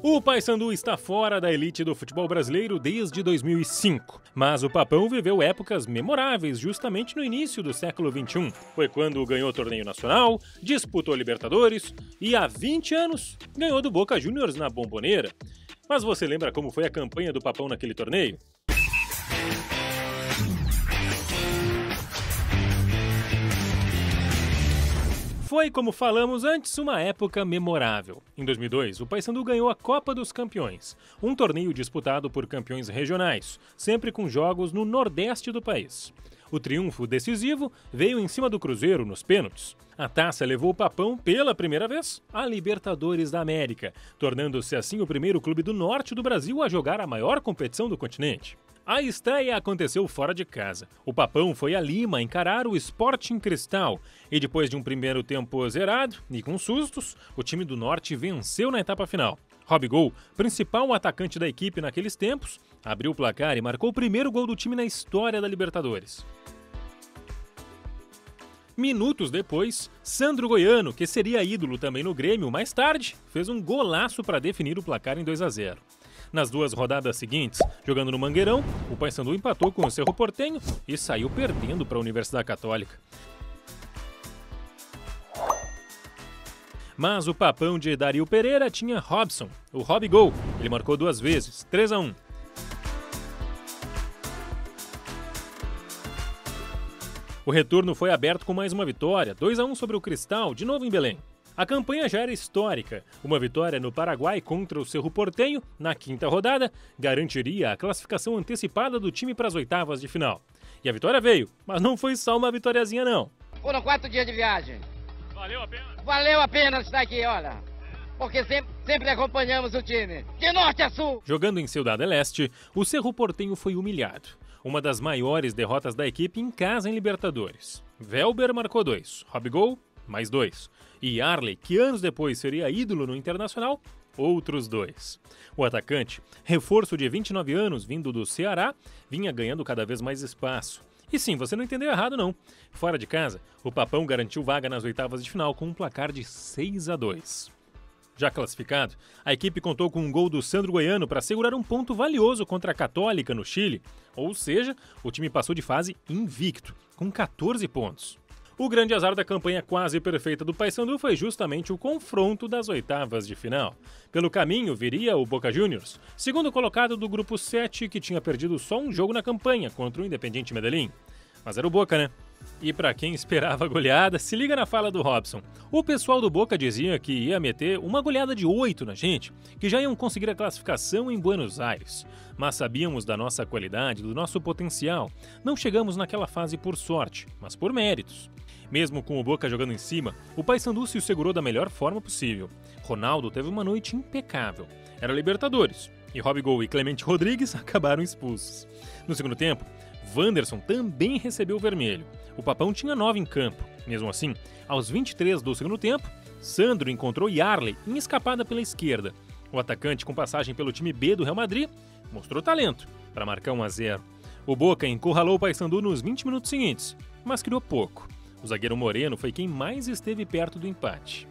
O Paysandu está fora da elite do futebol brasileiro desde 2005, mas o Papão viveu épocas memoráveis justamente no início do século XXI. Foi quando ganhou o torneio nacional, disputou Libertadores e há 20 anos ganhou do Boca Juniors na Bombonera. Mas você lembra como foi a campanha do Papão naquele torneio? Foi, como falamos antes, uma época memorável. Em 2002, o Paysandu ganhou a Copa dos Campeões, um torneio disputado por campeões regionais, sempre com jogos no nordeste do país. O triunfo decisivo veio em cima do Cruzeiro nos pênaltis. A taça levou o Papão, pela primeira vez, à Libertadores da América, tornando-se assim o primeiro clube do norte do Brasil a jogar a maior competição do continente. A estreia aconteceu fora de casa. O Papão foi a Lima encarar o Sporting Cristal e depois de um primeiro tempo zerado e com sustos, o time do Norte venceu na etapa final. Robigol, principal atacante da equipe naqueles tempos, abriu o placar e marcou o primeiro gol do time na história da Libertadores. Minutos depois, Sandro Goiano, que seria ídolo também no Grêmio mais tarde, fez um golaço para definir o placar em 2-0. Nas duas rodadas seguintes, jogando no Mangueirão, o Paysandu empatou com o Cerro Porteño e saiu perdendo para a Universidade Católica. Mas o Papão de Dario Pereira tinha Robson, o Robigol. Ele marcou 2 vezes, 3-1. O retorno foi aberto com mais uma vitória, 2-1 sobre o Cristal, de novo em Belém. A campanha já era histórica. Uma vitória no Paraguai contra o Cerro Porteño, na 5ª rodada, garantiria a classificação antecipada do time para as oitavas de final. E a vitória veio, mas não foi só uma vitóriazinha não. Foram 4 dias de viagem. Valeu a pena? Valeu a pena estar aqui, olha. Porque sempre acompanhamos o time, de norte a sul. Jogando em Ciudad del Este, o Cerro Porteño foi humilhado. Uma das maiores derrotas da equipe em casa em Libertadores. Welber marcou 2, Robigol, mais 2. E Arley, que anos depois seria ídolo no Internacional, outros 2. O atacante, reforço de 29 anos vindo do Ceará, vinha ganhando cada vez mais espaço. E sim, você não entendeu errado não. Fora de casa, o Papão garantiu vaga nas oitavas de final com um placar de 6-2. Já classificado, a equipe contou com um gol do Sandro Goiano para segurar um ponto valioso contra a Católica no Chile, ou seja, o time passou de fase invicto, com 14 pontos. O grande azar da campanha quase perfeita do Paysandu foi justamente o confronto das oitavas de final. Pelo caminho viria o Boca Juniors, segundo colocado do grupo 7, que tinha perdido só um jogo na campanha contra o Independiente Medellín. Mas era o Boca, né? E pra quem esperava a goleada, se liga na fala do Robson. O pessoal do Boca dizia que ia meter uma goleada de 8 na gente, que já iam conseguir a classificação em Buenos Aires. Mas sabíamos da nossa qualidade, do nosso potencial. Não chegamos naquela fase por sorte, mas por méritos. Mesmo com o Boca jogando em cima, o Paysandu se segurou da melhor forma possível. Ronaldo teve uma noite impecável. Era Libertadores, e Robigol e Clemente Rodrigues acabaram expulsos. No segundo tempo, Wanderson também recebeu o vermelho. O Papão tinha 9 em campo. Mesmo assim, aos 23 do segundo tempo, Sandro encontrou Yarley em escapada pela esquerda. O atacante, com passagem pelo time B do Real Madrid, mostrou talento para marcar 1-0. O Boca encurralou o Paysandu nos 20 minutos seguintes, mas criou pouco. O zagueiro Moreno foi quem mais esteve perto do empate.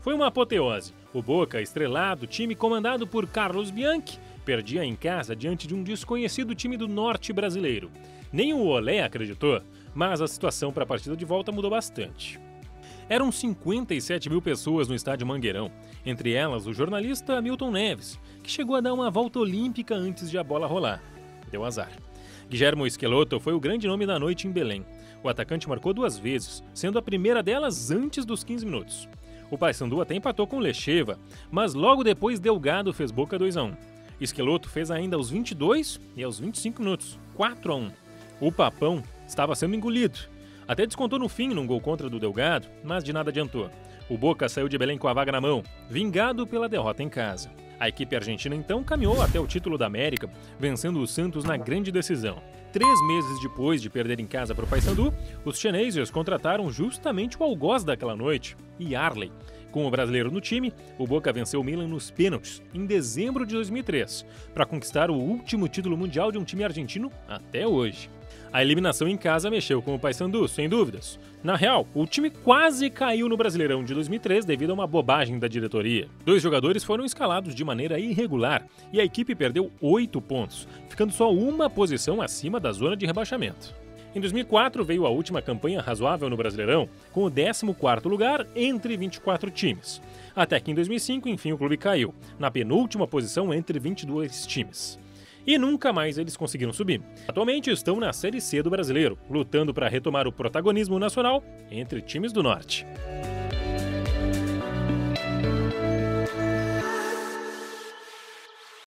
Foi uma apoteose. O Boca, estrelado, time comandado por Carlos Bianchi, perdia em casa diante de um desconhecido time do norte brasileiro. Nem o Olé acreditou, mas a situação para a partida de volta mudou bastante. Eram 57 mil pessoas no estádio Mangueirão, entre elas o jornalista Milton Neves, que chegou a dar uma volta olímpica antes de a bola rolar. Deu azar. Guillermo Schelotto foi o grande nome da noite em Belém. O atacante marcou 2 vezes, sendo a primeira delas antes dos 15 minutos. O Paysandu até empatou com Lecheva, mas logo depois Delgado fez Boca 2-1. Schelotto fez ainda aos 22 e aos 25 minutos, 4-1. O Papão estava sendo engolido. Até descontou no fim num gol contra do Delgado, mas de nada adiantou. O Boca saiu de Belém com a vaga na mão, vingado pela derrota em casa. A equipe argentina então caminhou até o título da América, vencendo o Santos na grande decisão. 3 meses depois de perder em casa para o Paysandu, os chineses contrataram justamente o algoz daquela noite, Yarley. Com o brasileiro no time, o Boca venceu o Milan nos pênaltis em dezembro de 2003, para conquistar o último título mundial de um time argentino até hoje. A eliminação em casa mexeu com o Paysandu, sem dúvidas. Na real, o time quase caiu no Brasileirão de 2003 devido a uma bobagem da diretoria. 2 jogadores foram escalados de maneira irregular e a equipe perdeu 8 pontos, ficando só uma posição acima da zona de rebaixamento. Em 2004 veio a última campanha razoável no Brasileirão, com o 14º lugar entre 24 times. Até que em 2005, enfim, o clube caiu, na penúltima posição entre 22 times. E nunca mais eles conseguiram subir. Atualmente estão na Série C do Brasileiro, lutando para retomar o protagonismo nacional entre times do Norte.